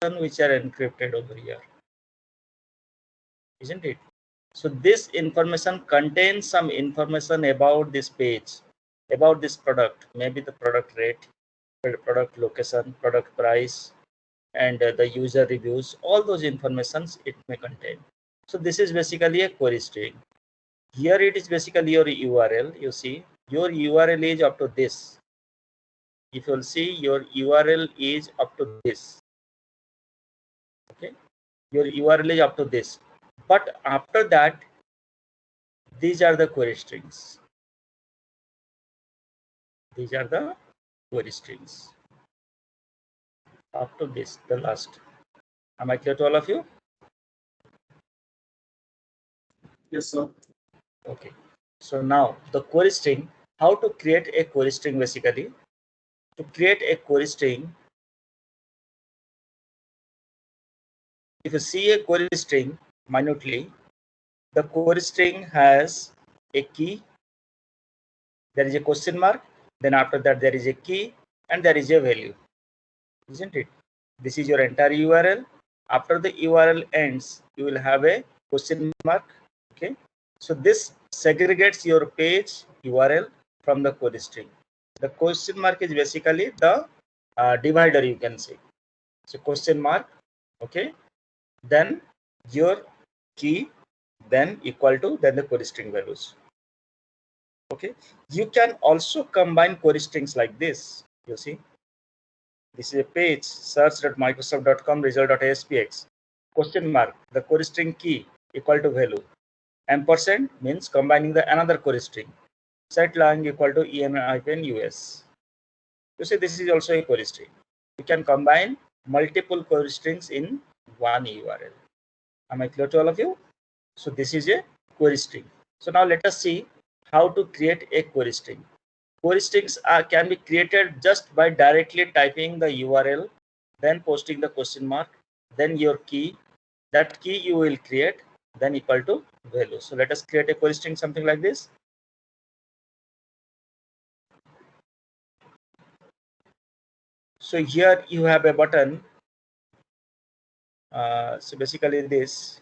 which are encrypted over here, isn't it? So this information contains some information about this page, about this product, maybe the product rate, product location, product price, and the user reviews. All those informations it may contain. So this is basically a query string. Here it is basically your URL. You see your URL is up to this. If you'll see, your URL is up to this. Okay, your URL is up to this, but after that, these are the query strings. These are the query strings up to this, the last. Am I clear to all of you? Yes, sir. Okay. So now the query string, how to create a query string basically. To create a query string, if you see a query string minutely, the query string has a key, there is a question mark, then after that there is a key, and there is a value, isn't it? This is your entire URL. After the URL ends, you will have a question mark. Okay, so this segregates your page URL from the query string. The question mark is basically the divider, you can say. So question mark, okay, then your key, then equal to, then the query string values. Okay, you can also combine query strings like this. You see, this is a page search.microsoft.com result.aspx, question mark, the query string key equal to value, ampersand means combining the another query string, set lang equal to en-us. You see, this is also a query string. You can combine multiple query strings in one URL. Am I clear to all of you? So this is a query string. So now let us see how to create a query string. Query strings can be created just by directly typing the URL, then posting the question mark, then your key. That key you will create, then equal to value. So let us create a query string, something like this. So here you have a button. So basically this.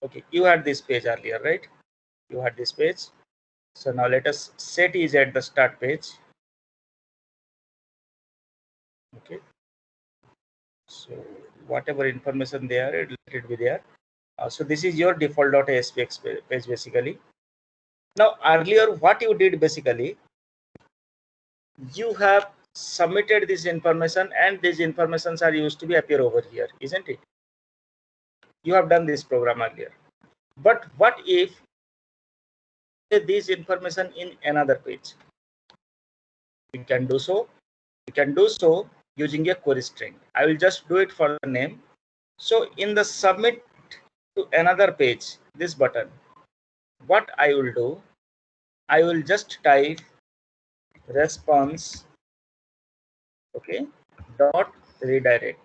Okay, you had this page earlier, right? You had this page. So now let us set is at the start page. Okay. So whatever information there, it will be there. So this is your default.aspx page basically. Now earlier what you did basically, you have submitted this information and these informations are used to be appear over here, isn't it? You have done this program earlier. But what if this information in another page? You can do so. You can do so using a query string. I will just do it for the name. So in the submit to another page, this button, what I will do, I will just type response, okay, dot redirect.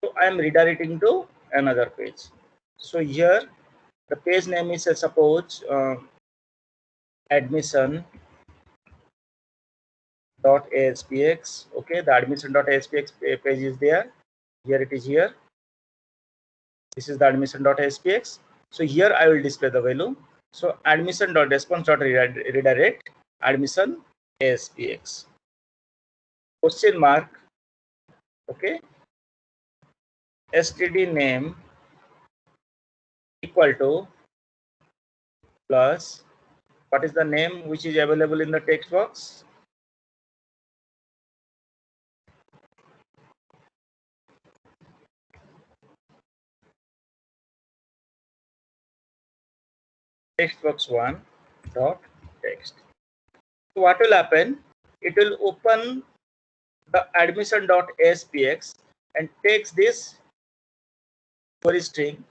So I am redirecting to another page. So here the page name is suppose admission .aspx. Okay, the admission.aspx page is there. Here it is here. This is the admission.aspx. So here I will display the value. So admission.response.redirect admission aspx. Question mark. Okay. std name equal to plus what is the name which is available in the text box? Text box 1 dot text. So what will happen? It will open the admission.aspx and takes this query string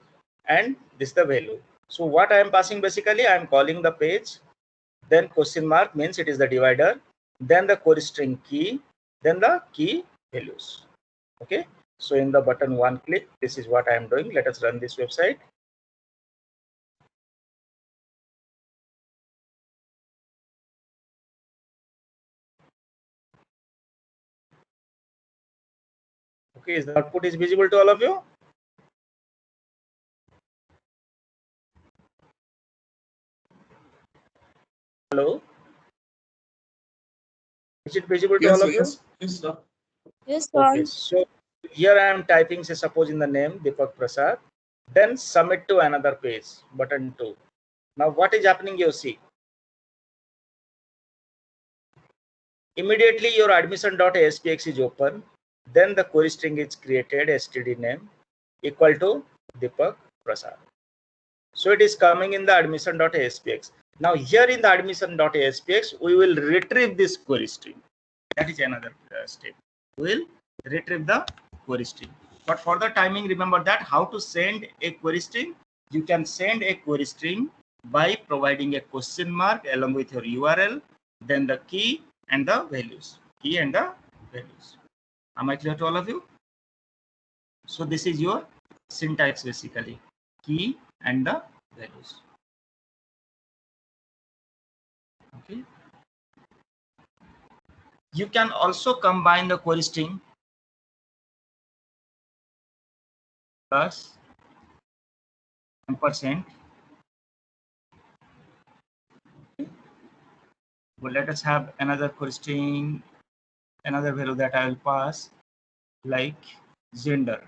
and this the value. So what I am passing basically, I am calling the page, then question mark means it is the divider, then the query string key, then the key values. Okay. So in the button one click, this is what I am doing. Let us run this website. Okay, is the output is visible to all of you? Hello? Is it visible to Yes, all sir. of you? Yes, yes, sir. Yes, sir. Okay, so here I am typing, say suppose in the name Deepak Prasad, then submit to another page, button 2. Now what is happening, you see? Immediately your admission.aspx is open, then the query string is created, std name equal to Deepak Prasad. So it is coming in the admission.aspx. Now here in the admission.aspx, we will retrieve this query string. That is another step. We will retrieve the query string. But for the timing, remember that how to send a query string. You can send a query string by providing a question mark along with your URL, then the key and the values. Key and the values. Am I clear to all of you? So this is your syntax basically. Key and the values. Okay. You can also combine the query string plus ampersand. But let us have another query string, another value that I will pass, like gender.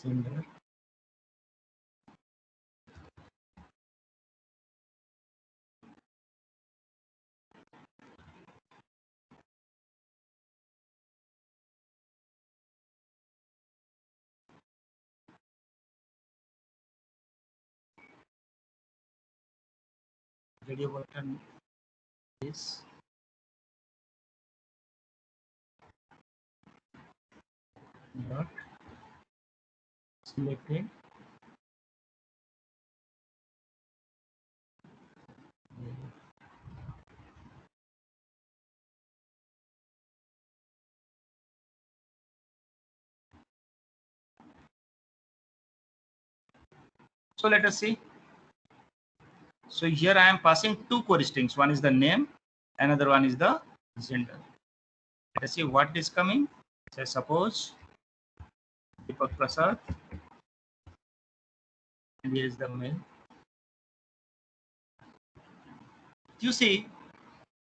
Gender. Radio button is not selected. So let us see. So here I am passing two query strings. One is the name, another one is the gender. Let us see what is coming. So suppose Deepak Prasad, and here is the mail. You see,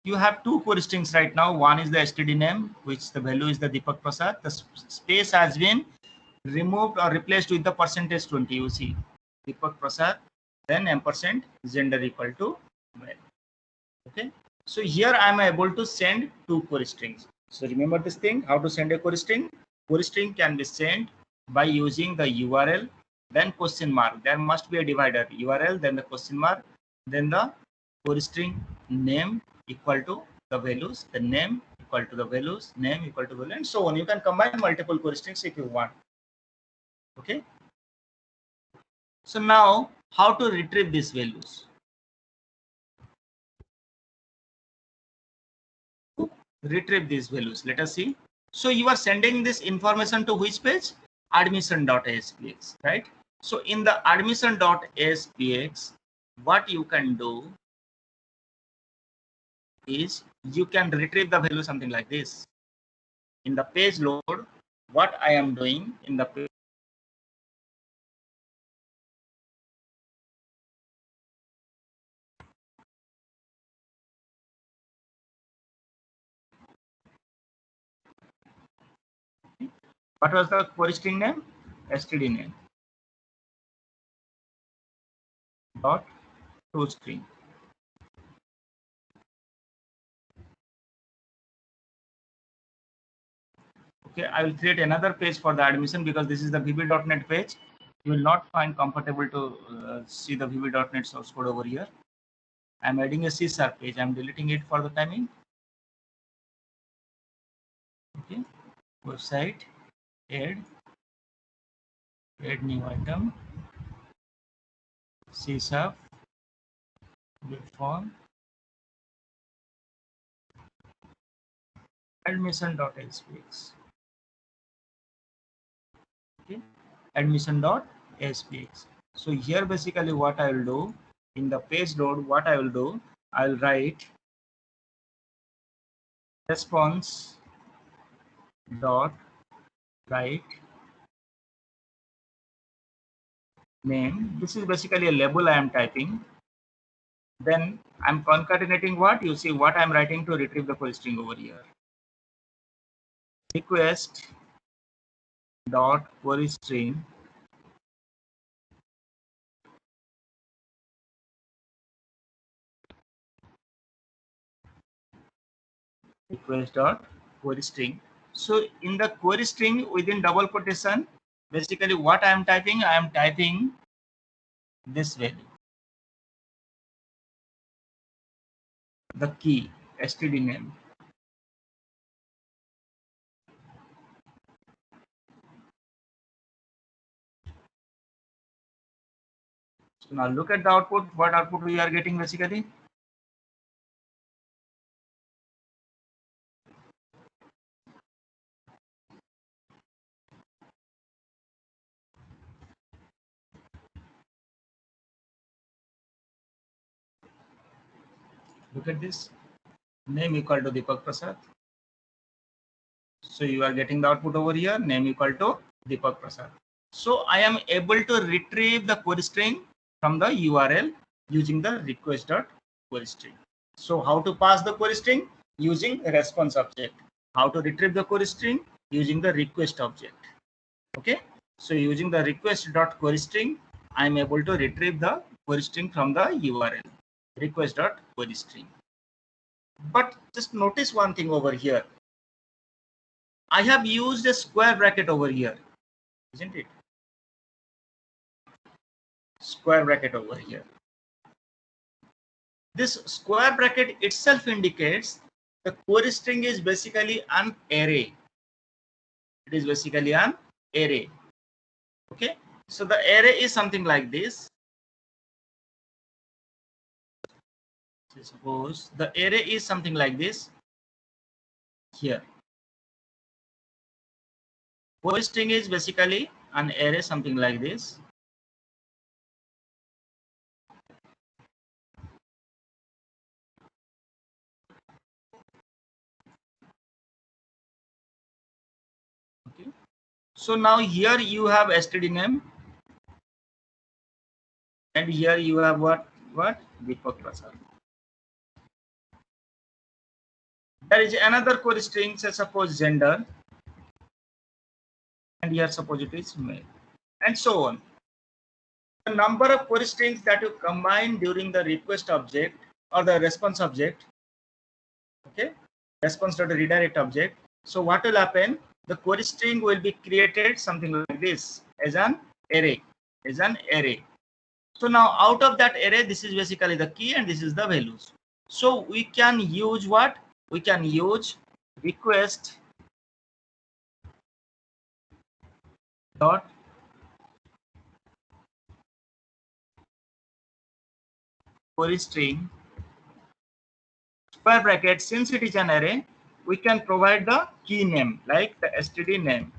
you have two query strings right now. One is the std name, which the value is the Deepak Prasad. The space has been removed or replaced with the percentage 20. You see, Deepak Prasad, then ampersand gender equal to male. Okay. So here I am able to send two query strings. So remember this thing, how to send a query string. Query string can be sent by using the URL, then question mark. There must be a divider. URL, then the question mark, then the query string name equal to the values, the name equal to the values, name equal to value, and so on. You can combine multiple query strings if you want. Okay. So now how to retrieve these values? Retrieve these values. Let us see. So you are sending this information to which page? Admission.aspx, right? So in the admission.aspx, what you can do is you can retrieve the value something like this. In the page load, what I am doing in the page, what was the query string name? Std name dot toString. Okay, I will create another page for the admission because this is the VB.NET page. You will not find comfortable to see the VB.NET source code over here. I'm adding a C# page. I'm deleting it for the timing. Okay, website, add new item, C# form, admission.aspx. Okay, admission.aspx. So here basically what I will do in the page load, what I will do, I'll write response dot write name. This is basically a label I am typing. Then I'm concatenating what? You see what I'm writing to retrieve the query string over here. Request dot query string request dot query string. So in the query string within double quotation, basically what I am typing this value, the key std name. So now look at the output. What output we are getting basically? Look at this. Name equal to Deepak Prasad. So you are getting the output over here. Name equal to Deepak Prasad. So I am able to retrieve the query string from the URL using the request.query string. So how to pass the query string? Using response object. How to retrieve the query string? Using the request object. Okay. So using the request.query string, I am able to retrieve the query string from the URL request.query string. But just notice one thing over here. I have used a square bracket over here, isn't it? Square bracket over here. This square bracket itself indicates the query string is basically an array. It is basically an array. Okay. So the array is something like this. So suppose the array is something like this here. Query string is basically an array something like this. Okay. So now here you have std name, and here you have what Deepak Prasad. There is another query string, say suppose gender, and here suppose it is male, and so on. The number of query strings that you combine during the request object or the response object, okay, response.redirect object. So what will happen? The query string will be created something like this as an array, So now out of that array, this is basically the key and this is the values. So we can use what? We can use request dot query string square bracket. Since it is an array, we can provide the key name like the std name.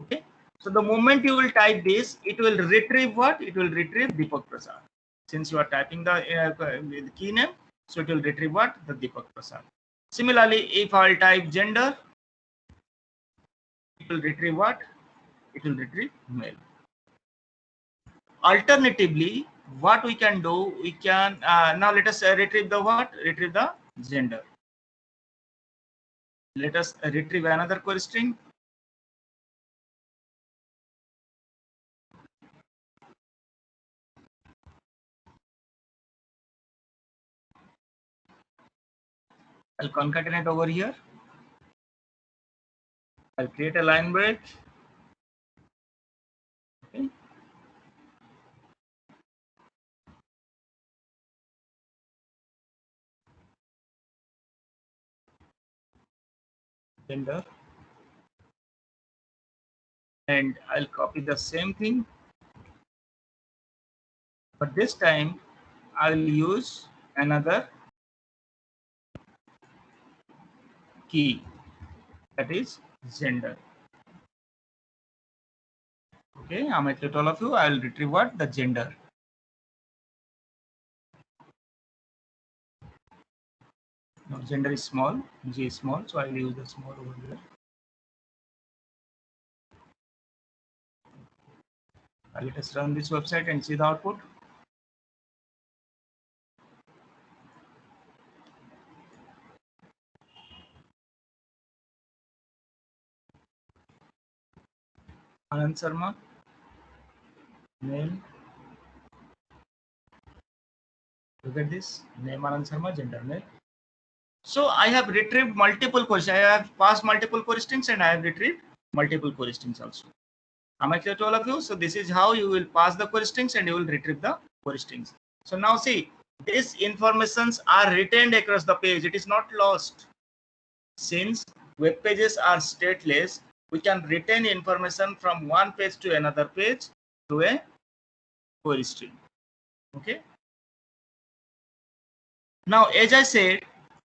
Okay. So the moment you will type this, it will retrieve what? It will retrieve Deepak Prasad. Since you are typing the key name, so it will retrieve what? The Deepak Prasad. Similarly, if I will type gender, it will retrieve what? It will retrieve male. Alternatively, what we can do, we can now let us retrieve the what? Retrieve the gender. Let us retrieve another query string. I'll concatenate over here. I'll create a line break. Okay. Gender. And I'll copy the same thing, but this time I'll use another key, that is gender. Okay, I'm at all of you. I'll retrieve what? The gender. Now gender is small, G is small, so I'll use the small over here. Let us run this website and see the output. Anand Sharma, name. Look at this, name Anand Sharma, gender male. So I have retrieved multiple queries. I have passed multiple query strings and I have retrieved multiple query strings also. Am I clear to all of you? So this is how you will pass the query strings and you will retrieve the query strings. So now see, these informations are retained across the page. It is not lost. Since web pages are stateless, we can retain information from one page to another page through a query string. Okay. Now, as I said,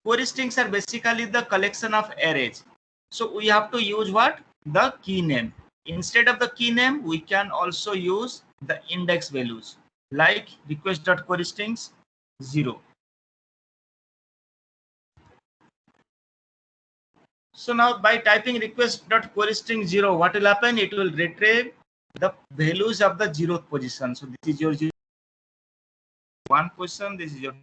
query strings are basically the collection of arrays. So we have to use what? The key name. Instead of the key name, we can also use the index values like request.querystrings 0. So now by typing request.querystring 0, what will happen? It will retrieve the values of the 0th position. So this is your 1 position, this is your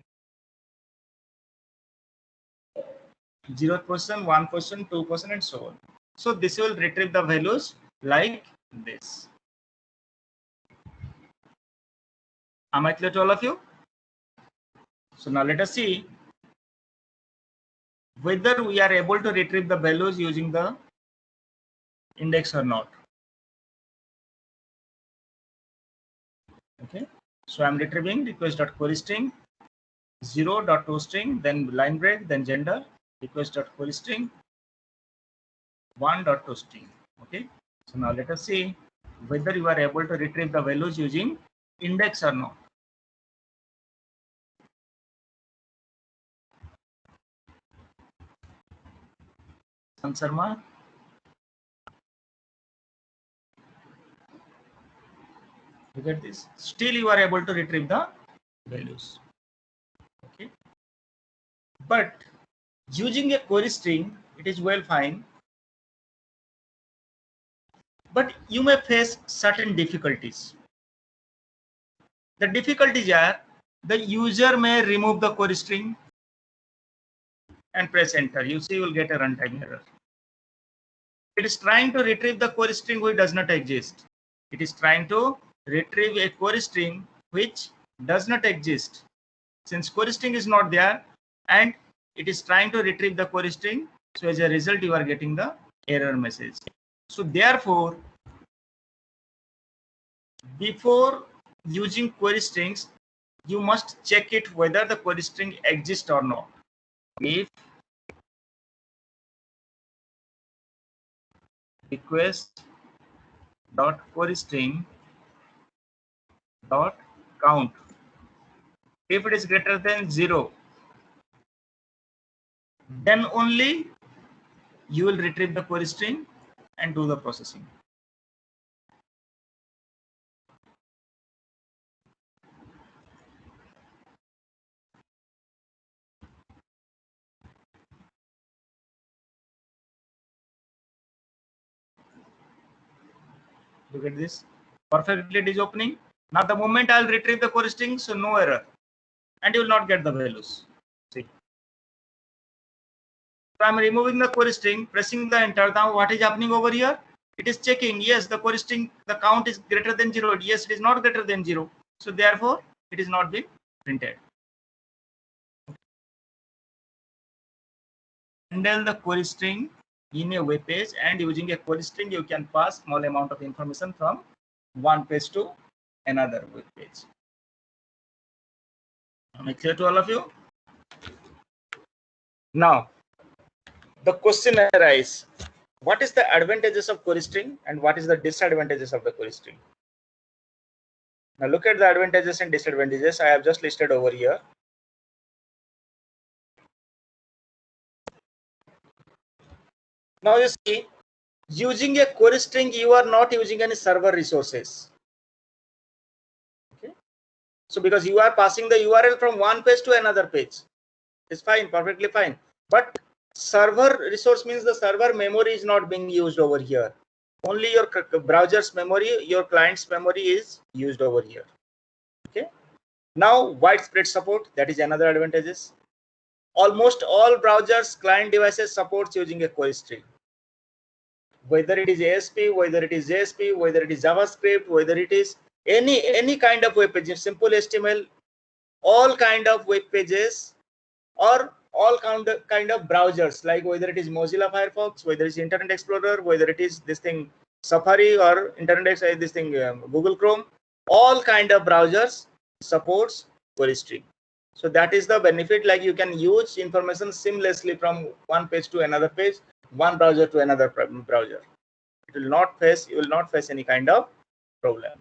0th position, 1 position, 2 position, and so on. So this will retrieve the values like this. Am I clear to all of you? So now let us see whether we are able to retrieve the values using the index or not. Okay, so I'm retrieving request.querystring 0.toString, then line break, then gender, request.querystring 1.toString. Okay, so now let us see whether you are able to retrieve the values using index or not. Sharma, look at this. Still you are able to retrieve the values. Okay, but using a query string, it is well fine, but you may face certain difficulties. The difficulties are the user may remove the query string and press enter. You see, you will get a runtime error. It is trying to retrieve the query string which does not exist. It is trying to retrieve a query string which does not exist. Since query string is not there and it is trying to retrieve the query string, so as a result you are getting the error message. So therefore, before using query strings, you must check it whether the query string exists or not. If request dot query string dot count, if it is greater than 0, then only you will retrieve the query string and do the processing. Look at this, perfectly it is opening. Now the moment I'll retrieve the query string, so no error, and you will not get the values. See, so I'm removing the query string, pressing the enter. Now what is happening over here? It is checking, yes, the query string, the count is greater than 0. Yes, it is not greater than 0. So therefore, it is not being printed. Handle the query string in a web page, and using a query string, you can pass small amount of information from one page to another web page. Am I clear to all of you? Now, the question arises, what is the advantages of query string and what is the disadvantages of the query string? Now look at the advantages and disadvantages. I have just listed over here. Now you see, using a query string, you are not using any server resources. Okay, so because you are passing the URL from one page to another page, it's fine, perfectly fine. But server resource means the server memory is not being used over here. only your browser's memory, your client's memory is used over here. Okay. Now widespread support, that is another advantages. Almost all browsers client devices supports using a query string. Whether it is ASP, whether it is JSP, whether it is JavaScript, whether it is any kind of web page, simple HTML, all kind of web pages, or all kind of browsers, like whether it is Mozilla Firefox, whether it's Internet Explorer, whether it is this thing Safari or Internet this thing Google Chrome, all kind of browsers supports query string. So that is the benefit, like you can use information seamlessly from one page to another page, one browser to another browser. It will not face, you will not face any kind of problem.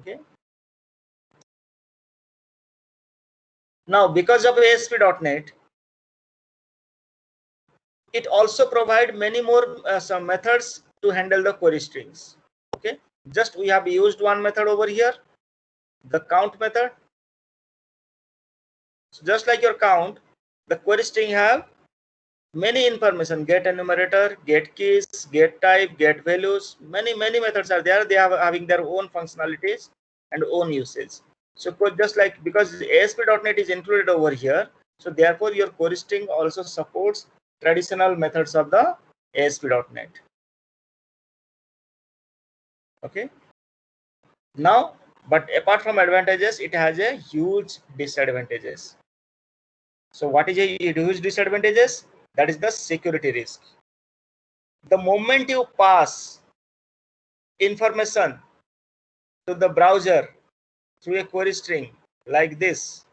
Okay. Now because of ASP.NET, it also provide many more some methods to handle the query strings. Okay, just we have used one method over here, the count method. So just like your count, the query string have many information: get enumerator, get keys, get type, get values. Many methods are there. They are having their own functionalities and own usage. So just like, because ASP.NET is included over here, so therefore your query string also supports traditional methods of the ASP.NET. Okay. Now, but apart from advantages, it has a huge disadvantages. So what is a huge disadvantages? That is the security risk. The moment you pass information to the browser through a query string like this,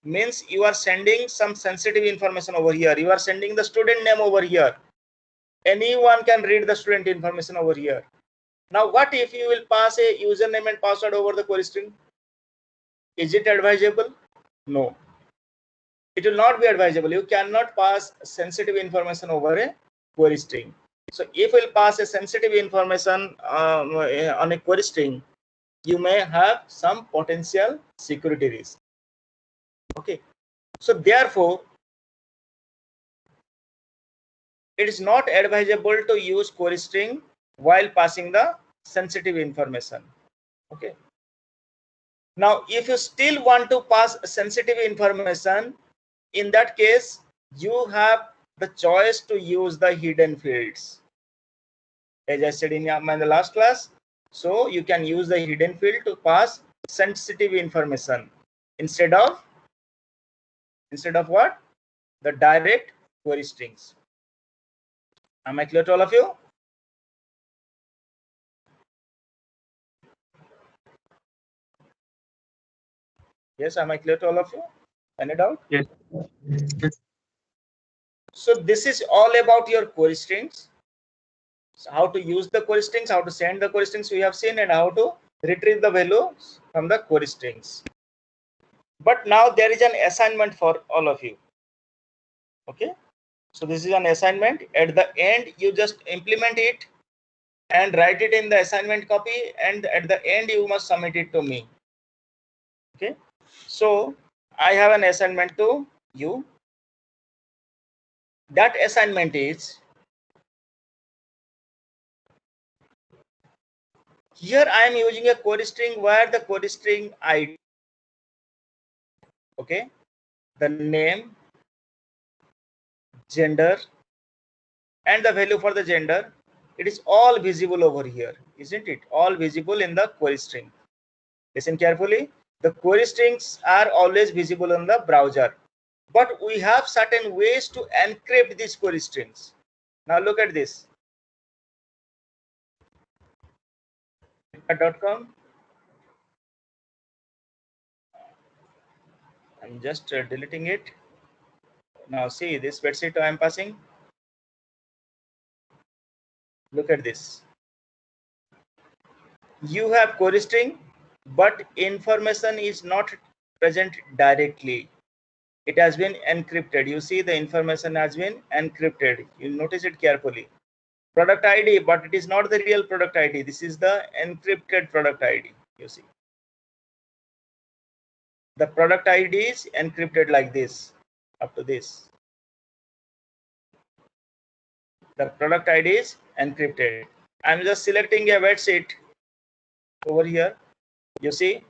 means you are sending some sensitive information over here. You are sending the student name over here. Anyone can read the student information over here. Now what if you will pass a username and password over the query string? Is it advisable? No, it will not be advisable. You cannot pass sensitive information over a query string. So if you will pass a sensitive information on a query string, you may have some potential security risk. Okay, so therefore it is not advisable to use query string while passing the sensitive information. Okay, now if you still want to pass sensitive information, in that case you have the choice to use the hidden fields, as I said in the last class. So you can use the hidden field to pass sensitive information instead of what? The direct query strings. Am I clear to all of you? Yes, am I clear to all of you? Any doubt? Yes. So this is all about your query strings. So how to use the query strings, how to send the query strings we have seen, and how to retrieve the values from the query strings. But now there is an assignment for all of you. Okay, so this is an assignment. At the end you just implement it and write it in the assignment copy, and at the end you must submit it to me. Okay, so I have an assignment to you. That assignment is, here I am using a query string where the query string ID, okay, the name, gender, and the value for the gender, it is all visible over here, isn't it? All visible in the query string. Listen carefully. The query strings are always visible on the browser, but we have certain ways to encrypt these query strings. Now look at this. .com. I'm just deleting it. Now see this spreadsheet I am passing. Look at this. You have query string, but information is not present directly. It has been encrypted. You see the information has been encrypted. You notice it carefully. Product ID, but it is not the real product ID. This is the encrypted product ID. You see, the product ID is encrypted like this, up to this. The product ID is encrypted. I'm just selecting a wet sheet over here. You see,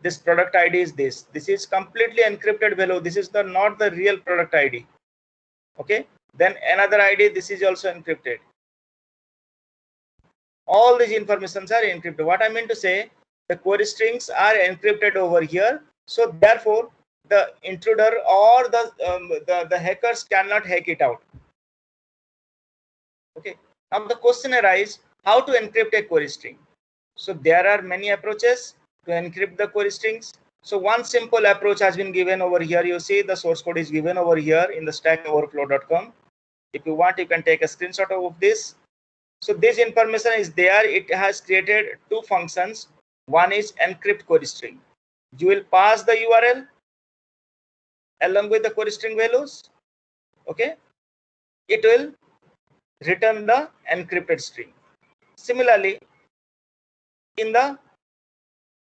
this product ID is this. This is completely encrypted value. This is not the real product ID. Okay. Then another ID. This is also encrypted. All these informations are encrypted. What I mean to say, the query strings are encrypted over here. So therefore, the intruder or the hackers cannot hack it out. Okay. Now the question arises, how to encrypt a query string? So there are many approaches to encrypt the query strings. So one simple approach has been given over here. You see the source code is given over here in the stackoverflow.com. If you want, you can take a screenshot of this. So this information is there. It has created two functions. One is encrypt query string. You will pass the URL along with the query string values. Okay. It will return the encrypted string. Similarly, in the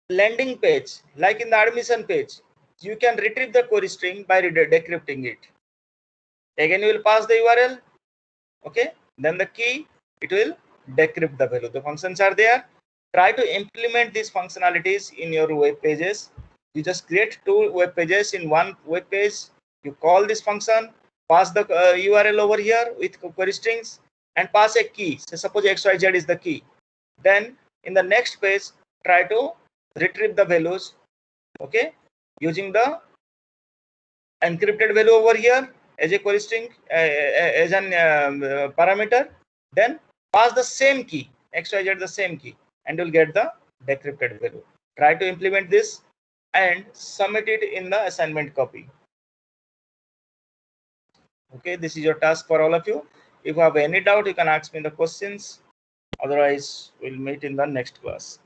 landing page, like in the admission page, you can retrieve the query string by decrypting it. Again, you will pass the URL. Okay. Then the key, it will decrypt the value. The functions are there. Try to implement these functionalities in your web pages. You just create two web pages in one web page. You call this function, pass the URL over here with query strings, and pass a key. So suppose XYZ is the key. Then in the next page, try to retrieve the values. Okay, using the encrypted value over here as a query string, as an parameter. Then pass the same key, XYZ the same key, and you'll get the decrypted value. Try to implement this and submit it in the assignment copy. Okay, this is your task for all of you. If you have any doubt, you can ask me the questions. Otherwise, we'll meet in the next class.